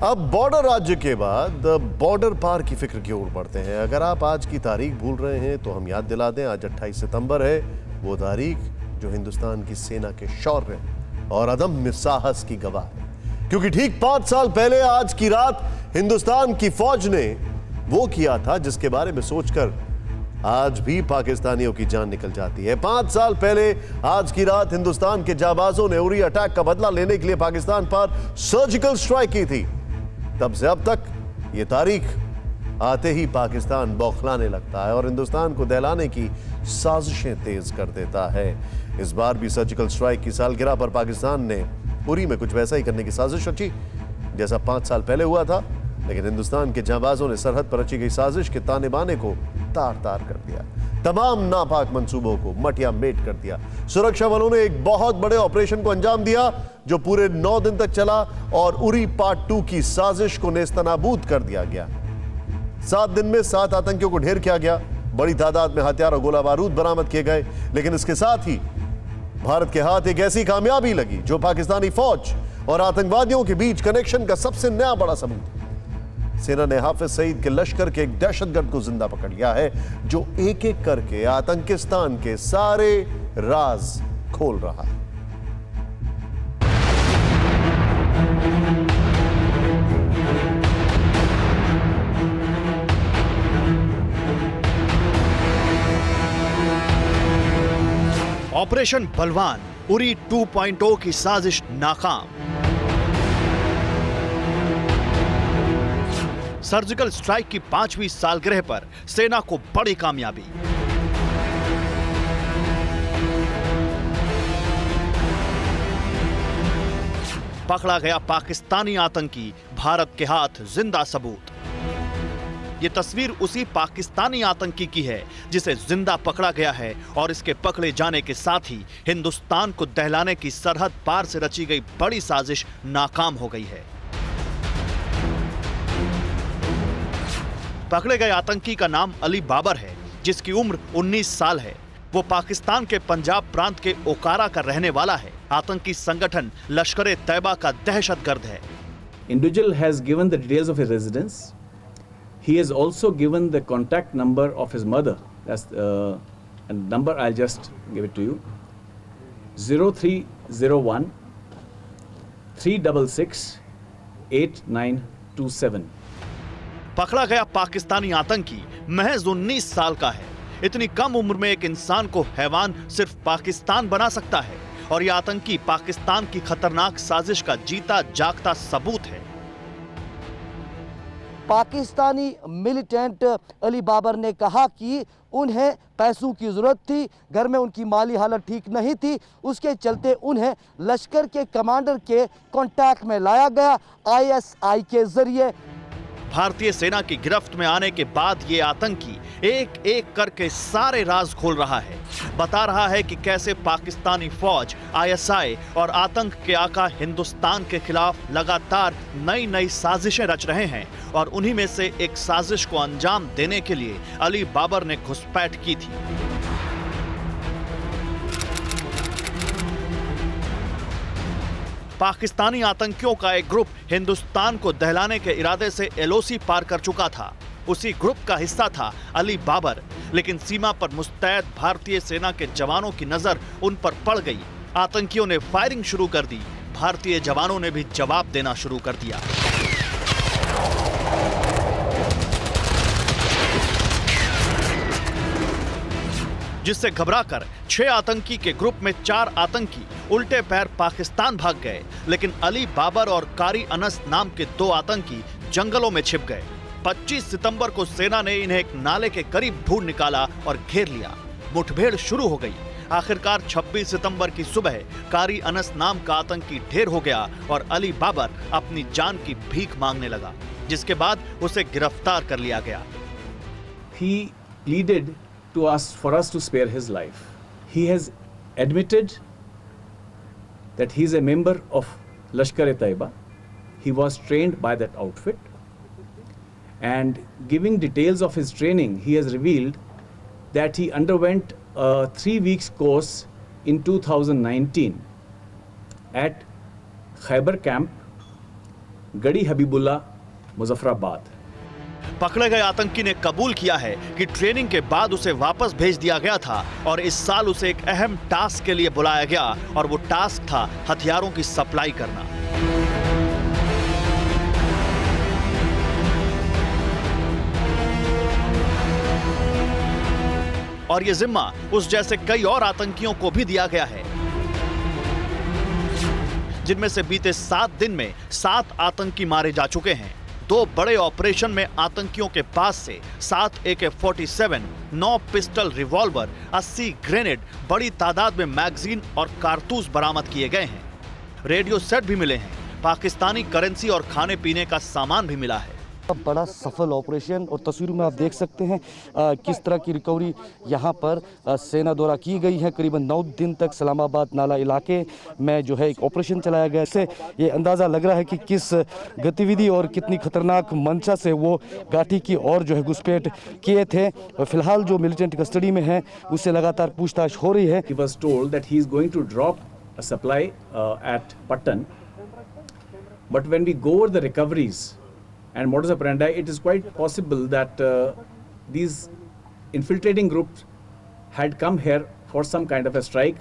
अब बॉर्डर राज्य के बाद बॉर्डर पार की फिक्र की ओर बढ़ते हैं। अगर आप आज की तारीख भूल रहे हैं तो हम याद दिला दें, आज 28 सितंबर है, वो तारीख जो हिंदुस्तान की सेना के शौर्य और अदम्य साहस की गवाह है। क्योंकि ठीक 5 साल पहले आज की रात हिंदुस्तान की फौज ने वो किया था जिसके बारे में सोचकर आज भी पाकिस्तानियों की जान निकल जाती है। 5 साल पहले आज की रात हिंदुस्तान के जाबाजों ने उरी अटैक का बदला लेने के लिए पाकिस्तान पर सर्जिकल स्ट्राइक की थी। तब से अब तक ये तारीख आते ही पाकिस्तान बौखलाने लगता है और हिंदुस्तान को दहलाने की साजिशें तेज कर देता है। इस बार भी सर्जिकल स्ट्राइक की सालगिरह पर पाकिस्तान ने उरी में कुछ वैसा ही करने की साजिश रची जैसा 5 साल पहले हुआ था, लेकिन हिंदुस्तान के जांबाजों ने सरहद पर रची गई साजिश के ताने बाने को तार तार कर दिया। तमाम नापाक मंसूबों को मटिया मेट कर दिया। सुरक्षा बलों ने एक बहुत बड़े ऑपरेशन को अंजाम दिया जो पूरे 9 दिन तक चला और उरी पार्ट 2 की साजिश को नेस्तनाबूद कर दिया गया। 7 दिन में 7 आतंकियों को ढेर किया गया। बड़ी तादाद में हथियार और गोला बारूद बरामद किए गए। लेकिन इसके साथ ही भारत के हाथ एक ऐसी कामयाबी लगी जो पाकिस्तानी फौज और आतंकवादियों के बीच कनेक्शन का सबसे नया बड़ा सबूत। सेना ने हाफिज सईद के लश्कर के एक दहशतगर्द को जिंदा पकड़ लिया है जो एक एक करके आतंकिस्तान के सारे राज खोल रहा है। ऑपरेशन बलवान, उरी 2.0 की साजिश नाकाम। सर्जिकल स्ट्राइक की 5वीं सालगिरह पर सेना को बड़ी कामयाबी। पकड़ा गया पाकिस्तानी आतंकी, भारत के हाथ जिंदा सबूत। ये तस्वीर उसी पाकिस्तानी आतंकी की है जिसे जिंदा पकड़ा गया है और इसके पकड़े जाने के साथ ही हिंदुस्तान को दहलाने की सरहद पार से रची गई बड़ी साजिश नाकाम हो गई है। पकड़े गए आतंकी का नाम अली बाबर है, जिसकी उम्र 19 साल है। वो पाकिस्तान के पंजाब प्रांत के ओकारा का रहने वाला है। आतंकी संगठन लश्कर तैयबा का दहशतगर्द है। Individual has given the details of his residence. He has also given the contact number of his mother. That's a number, I'll just give it to you. 0301 366 8927. पकड़ा गया पाकिस्तानी आतंकी महज 19 साल का है। इतनी कम उम्र में एक इंसान को हैवान सिर्फ पाकिस्तान बना सकता है और यह आतंकी पाकिस्तान की खतरनाक साजिश का जीता जागता सबूत है। पाकिस्तानी मिलिटेंट अली बाबर ने कहा कि उन्हें पैसों की ज़रूरत थी, घर में उनकी माली हालत ठीक नहीं थी, उसके चलते उन्हें लश्कर के कमांडर के कांटेक्ट में लाया गया ISI के जरिए। भारतीय सेना की गिरफ्त में आने के बाद ये आतंकी एक एक करके सारे राज खोल रहा है। बता रहा है कि कैसे पाकिस्तानी फौज, ISI और आतंक के आका हिंदुस्तान के खिलाफ लगातार नई नई साजिशें रच रहे हैं और उन्हीं में से एक साजिश को अंजाम देने के लिए अली बाबर ने घुसपैठ की थी। पाकिस्तानी आतंकियों का एक ग्रुप हिंदुस्तान को दहलाने के इरादे से LOC पार कर चुका था। उसी ग्रुप का हिस्सा था अली बाबर, लेकिन सीमा पर मुस्तैद भारतीय सेना के जवानों की नजर उन पर पड़ गई। आतंकियों ने फायरिंग शुरू कर दी। भारतीय जवानों ने भी जवाब देना शुरू कर दिया। जिससे घबराकर 6 आतंकी के ग्रुप में 4 आतंकी उल्टे पैर पाकिस्तान भाग गए, लेकिन अली बाबर और कारी अनस नाम के 2 आतंकी जंगलों में छिप गए। 25 सितंबर को सेना ने इन्हें एक नाले के करीब ढूंढ निकाला और घेर लिया। मुठभेड़ शुरू हो गई। आखिरकार 26 सितंबर की सुबह कारी अनस नाम का आतंकी ढेर हो गया और अली बाबर अपनी जान की भीख मांगने लगा, जिसके बाद उसे गिरफ्तार कर लिया गया। He pleaded to us for us to spare his life. He has admitted that he is a member of Lashkar-e-Taiba. He was trained by that outfit, and giving details of his training, he has revealed that he underwent a 3 weeks course in 2019 at Khyber camp गढ़ी हबीबुल्ला, मुजफ्फराबाद। पकड़े गए आतंकी ने कबूल किया है कि training के बाद उसे वापस भेज दिया गया था और इस साल उसे एक अहम टास्क के लिए बुलाया गया और वो टास्क था हथियारों की सप्लाई करना। और ये जिम्मा उस जैसे कई और आतंकियों को भी दिया गया है, जिनमें से बीते 7 दिन में 7 आतंकी मारे जा चुके हैं। 2 बड़े ऑपरेशन में आतंकियों के पास से 7 AK-47, 9 पिस्टल रिवॉल्वर, 80 ग्रेनेड, बड़ी तादाद में मैगजीन और कारतूस बरामद किए गए हैं। रेडियो सेट भी मिले हैं, पाकिस्तानी करेंसी और खाने पीने का सामान भी मिला है। बड़ा सफल ऑपरेशन और तस्वीरों में आप देख सकते हैं किस तरह की रिकवरी यहाँ पर सेना द्वारा की गई है। करीबन 9 दिन तक सलामाबाद नाला इलाके में जो है एक ऑपरेशन चलाया गया। इससे ये अंदाज़ा लग रहा है कि किस गतिविधि और कितनी खतरनाक मंशा से वो घाटी की ओर जो है घुसपैठ किए थे। और फिलहाल जो मिलिटेंट कस्टडी में है उससे लगातार पूछताछ हो रही है। He was told that he is going to drop a supply at Patan, but when we go over the recoveries and modus operandi, it is quite possible that these infiltrating groups had come here for some kind of a strike.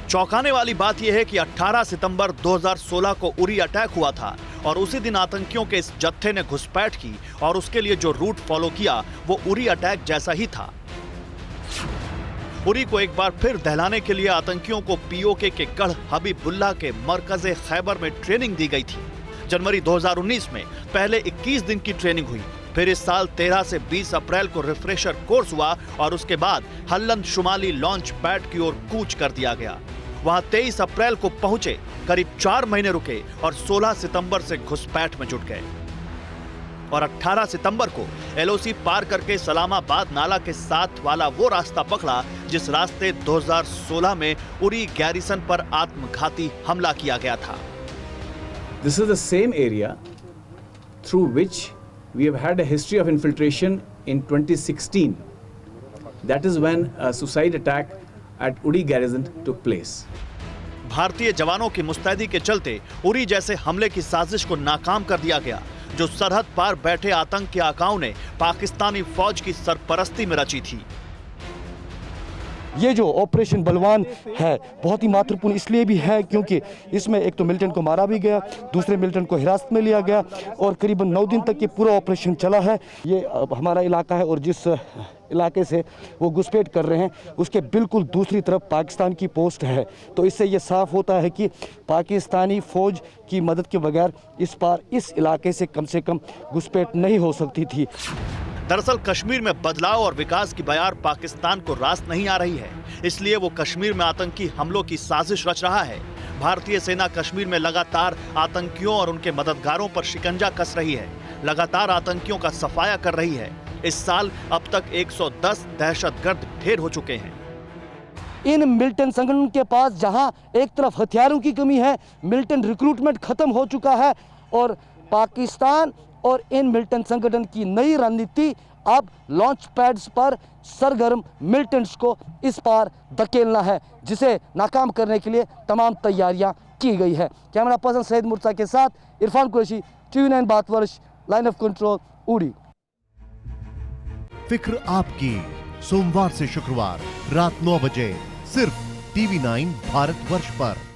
चौंकाने वाली बात यह है कि 18 सितंबर 2016 को Uri attack हुआ था और उसी दिन आतंकियों के इस जत्थे ने घुसपैठ की और उसके लिए जो रूट फॉलो किया वो उरी अटैक जैसा ही था। उरी को एक बार फिर दहलाने के लिए आतंकियों को पीओके के गढ़ हबीबुल्ला के मरकज़े खैबर में ट्रेनिंग दी गई थी। जनवरी 2019 में पहले 21 दिन की ट्रेनिंग हुई, फिर इस साल 13 से 20 अप्रैल को रिफ्रेशर कोर्स हुआ और उसके बाद हल्लंद शुमाली लॉन्च पैड की ओर कूच कर दिया गया। वहां 23 अप्रैल को पहुंचे, करीब 4 महीने रुके और 16 सितंबर से घुसपैठ में जुट गए और 18 सितंबर को LOC पार करके सलामाबाद नाला के साथ वाला वो रास्ता पकड़ा जिस रास्ते 2016 में उरी गैरिसन पर आत्मघाती हमला किया गया था। This is the same area through which we have had a history of infiltration in 2016. That is when a suicide attack at Uri garrison took place. भारतीय जवानों की मुस्तैदी के चलते उरी जैसे हमले की साजिश को नाकाम कर दिया गया, जो सरहद पार बैठे आतंक के आकाओं ने पाकिस्तानी फौज की सरपरस्ती में रची थी। ये जो ऑपरेशन बलवान है बहुत ही महत्वपूर्ण इसलिए भी है क्योंकि इसमें एक तो मिलिटेंट को मारा भी गया, दूसरे मिलिटेंट को हिरासत में लिया गया और करीबन 9 दिन तक ये पूरा ऑपरेशन चला है। ये हमारा इलाका है और जिस इलाके से वो घुसपैठ कर रहे हैं उसके बिल्कुल दूसरी तरफ पाकिस्तान की पोस्ट है। तो इससे ये साफ होता है कि पाकिस्तानी फ़ौज की मदद के बगैर इस पार इस इलाके से कम घुसपैठ नहीं हो सकती थी। दरअसल कश्मीर में बदलाव और विकास की बयार पाकिस्तान को रास नहीं आ रही है, इसलिए वो कश्मीर में आतंकी हमलों की साजिश रच रहा है। भारतीय सेना कश्मीर में लगातार आतंकियों और उनके मददगारों पर शिकंजा कस रही है, लगातार आतंकियों का सफाया कर रही है। इस साल अब तक 110 दहशतगर्द ढेर हो चुके हैं। इन मिलिटेंट संगठन के पास जहां एक तरफ हथियारों की कमी है, मिलिटेंट रिक्रूटमेंट खत्म हो चुका है और पाकिस्तान और इन मिलिटेंट संगठन की नई रणनीति अब लॉन्च पैड्स पर सरगर्म मिलिटेंट्स को इस पार धकेलना है, जिसे नाकाम करने के लिए तमाम तैयारियां की गई है। कैमरा पर्सन सैयद मुर्तज़ा के साथ Irfan Qureshi, TV9 Bharatvarsh, line of control, उड़ी। फिक्र आपकी, सोमवार से शुक्रवार रात 9 बजे सिर्फ TV9 भारतवर्ष पर।